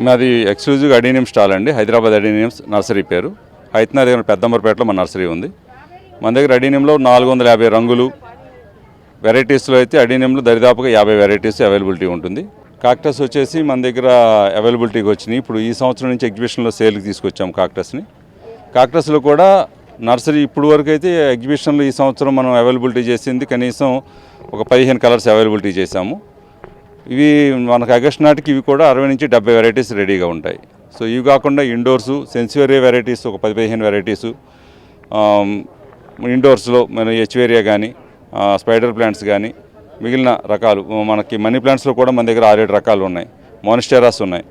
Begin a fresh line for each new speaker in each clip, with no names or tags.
మాది exclusive adenium stall అండి. Hyderabad adeniums nursery పేరు. హైతనా దగ్గర పెద్దంబరపేటలో మన నర్సరీ ఉంది. మన దగ్గర అడీనియంలో 450 రంగులు వెరైటీస్లో అయితే అడీనియంలో దరిదాపుగా 50 వెరైటీస్ అవైలబిలిటీ ఉంటుంది. కాక్టస్ వచ్చేసి మన దగ్గర అవైలబిలిటీకి వచ్చినాయి. ఇప్పుడు ఈ సంవత్సరం నుంచి ఎగ్జిబిషన్లో సేల్కి తీసుకొచ్చాము కాక్టస్ని. కాక్టస్లో కూడా నర్సరీ ఇప్పుడు వరకు అయితే ఎగ్జిబిషన్లో ఈ సంవత్సరం మనం అవైలబిలిటీ చేసింది కనీసం ఒక 15 కలర్స్ అవైలబిలిటీ చేశాము. ఇవి మనకు ఆగస్ట్ నాటికి ఇవి కూడా 60 నుంచి 70 వెరైటీస్ రెడీగా ఉంటాయి. సో ఇవి కాకుండా ఇండోర్సు సెన్సివేరియా వెరైటీస్ ఒక 10-15 వెరైటీసు, ఇండోర్స్లో మన హెచ్వేరియా కానీ స్పైడర్ ప్లాంట్స్ కానీ మిగిలిన రకాలు మనకి మనీ ప్లాంట్స్లో కూడా మన దగ్గర 6-7 రకాలు ఉన్నాయి. మోనిస్టెరాస్ ఉన్నాయి.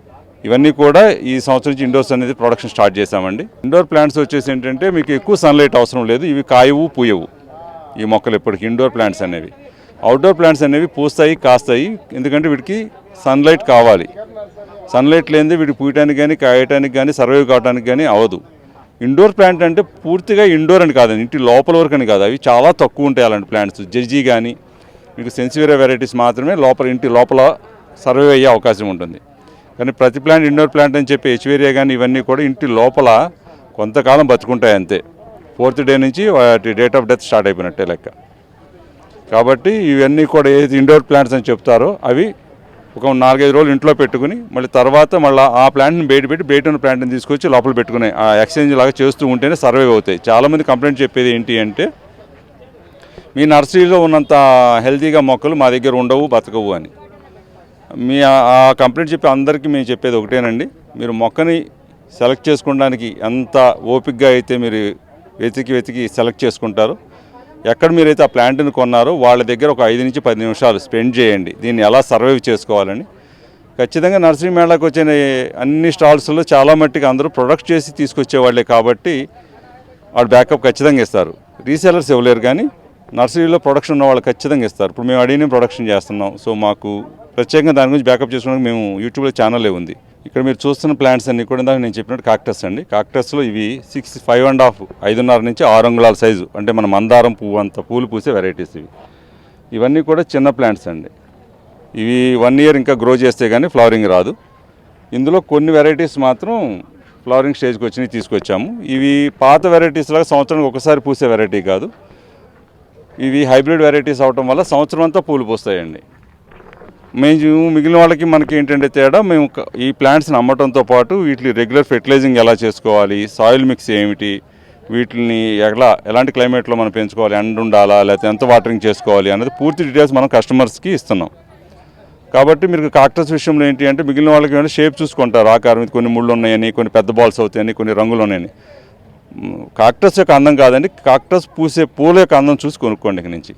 ఇవన్నీ కూడా ఈ సంవత్సరం నుంచి ఇండోర్స్ అనేది ప్రొడక్షన్ స్టార్ట్ చేశామండి. ఇండోర్ ప్లాంట్స్ వచ్చేసి ఏంటంటే మీకు ఎక్కువ సన్లైట్ అవసరం లేదు. ఇవి కాయవు పూయవు ఈ మొక్కలు ఎప్పటికీ. ఇండోర్ ప్లాంట్స్ అనేవి అవుట్డోర్ ప్లాంట్స్ అనేవి పూస్తాయి కాస్తాయి. ఎందుకంటే వీటికి సన్లైట్ కావాలి. సన్లైట్ లేనిదే వీటికి పూయటానికి కానీ కాయటానికి కానీ సర్వైవ్ కావడానికి కానీ అవ్వదు. ఇండోర్ ప్లాంట్ అంటే పూర్తిగా ఇండోర్ అని కాదండి, ఇంటి లోపల వరకు అని కాదు. అవి చాలా తక్కువ ఉంటాయి అలాంటి ప్లాంట్స్. జర్జీ కానీ మీకు సెన్సివేరియా వెరైటీస్ మాత్రమే ఇంటి లోపల సర్వైవ్ అయ్యే అవకాశం ఉంటుంది. కానీ ప్రతి ప్లాంట్ ఇండోర్ ప్లాంట్ అని చెప్పి హెచ్వేరియా కానీ ఇవన్నీ కూడా ఇంటి లోపల కొంతకాలం బతుకుంటాయి అంతే. 4th డే నుంచి వాటి డేట్ ఆఫ్ డెత్ స్టార్ట్ అయిపోయినట్టే లెక్క. కాబట్టి ఇవన్నీ కూడా ఏది ఇండోర్ ప్లాంట్స్ అని చెప్తారో అవి ఒక 4-5 రోజులు ఇంట్లో పెట్టుకుని మళ్ళీ తర్వాత మళ్ళీ ఆ ప్లాంట్ని బయట ఉన్న ప్లాంట్ని తీసుకొచ్చి లోపల పెట్టుకుని ఆ ఎక్స్చేంజ్ లాగా చేస్తూ ఉంటేనే సర్వైవ్ అవుతాయి. చాలామంది కంప్లైంట్ చెప్పేది ఏంటి అంటే మీ నర్సరీలో ఉన్నంత హెల్తీగా మొక్కలు మా దగ్గర ఉండవు, బతకవు అని. ఆ కంప్లైంట్ చెప్పి అందరికీ మేము చెప్పేది ఒకటేనండి, మీరు మొక్కని సెలెక్ట్ చేసుకోవడానికి ఎంత ఓపికగా అయితే మీరు వెతికి సెలెక్ట్ చేసుకుంటారో, ఎక్కడ మీరైతే ఆ ప్లాంట్ని కొన్నారో వాళ్ళ దగ్గర ఒక 5 నుంచి 10 నిమిషాలు స్పెండ్ చేయండి దీన్ని ఎలా సర్వైవ్ చేసుకోవాలని. ఖచ్చితంగా నర్సరీ మేళాకు వచ్చిన అన్ని స్టాల్స్లో చాలా మట్టికి అందరూ ప్రొడక్ట్ చేసి తీసుకొచ్చేవాళ్ళే కాబట్టి వాళ్ళు బ్యాకప్ ఖచ్చితంగా ఇస్తారు. రీసెలర్స్ ఇవ్వలేరు కానీ నర్సరీలో ప్రొడక్షన్ ఉన్న వాళ్ళు ఖచ్చితంగా ఇస్తారు. ఇప్పుడు మేము అడిగిన ప్రొడక్షన్ చేస్తున్నాం. సో మాకు ప్రత్యేకంగా దాని గురించి బ్యాకప్ చేసుకోవడానికి మేము యూట్యూబ్లో ఛానలే ఉంది. ఇక్కడ మీరు చూస్తున్న ప్లాంట్స్ అన్నీ కూడా ఇందాక నేను చెప్పినట్టు కాక్టస్ అండి. కాక్టస్లో ఇవి 5.5 నుంచి 6 అంగుళాల సైజు, అంటే మన మందారం పువ్వు అంత పూలు పూసే వెరైటీస్ ఇవన్నీ కూడా చిన్న ప్లాంట్స్ అండి. ఇవి 1 ఇయర్ ఇంకా గ్రో చేస్తే కానీ ఫ్లవరింగ్ రాదు. ఇందులో కొన్ని వెరైటీస్ మాత్రం ఫ్లవరింగ్ స్టేజ్కి వచ్చినాయి తీసుకొచ్చాము. ఇవి పాత వెరైటీస్ లాగా సంవత్సరానికి ఒకసారి పూసే వెరైటీ కాదు. ఇవి హైబ్రిడ్ వెరైటీస్ అవటం వల్ల సంవత్సరం అంతా పూలు పూస్తాయండి. మేము మిగిలిన వాళ్ళకి మనకి ఏంటంటే తేడా, మేము ఈ ప్లాంట్స్ని అమ్మటంతో పాటు వీటిని రెగ్యులర్ ఫెర్టిలైజింగ్ ఎలా చేసుకోవాలి, సాయిల్ మిక్స్ ఏమిటి, వీటిని ఎలాంటి క్లైమేట్లో మనం పెంచుకోవాలి, ఎండ ఉండాలా లేకపోతే ఎంత వాటరింగ్ చేసుకోవాలి అనేది పూర్తి డీటెయిల్స్ మనం కస్టమర్స్కి ఇస్తున్నాం. కాబట్టి మీరు కాక్టస్ విషయంలో ఏంటి అంటే మిగిలిన వాళ్ళకి ఏమైనా షేప్ చూసుకుంటారు, ఆకారం కొన్ని ముళ్ళు ఉన్నాయని, కొన్ని పెద్ద బాల్స్ అవుతాయని, కొన్ని రంగులు ఉన్నాయని. కాక్టస్ యొక్క అందం కాదండి, కాక్టస్ పూసే పూల యొక్క అందం చూసి కొనుక్కోండి ఇక్కడి నుంచి.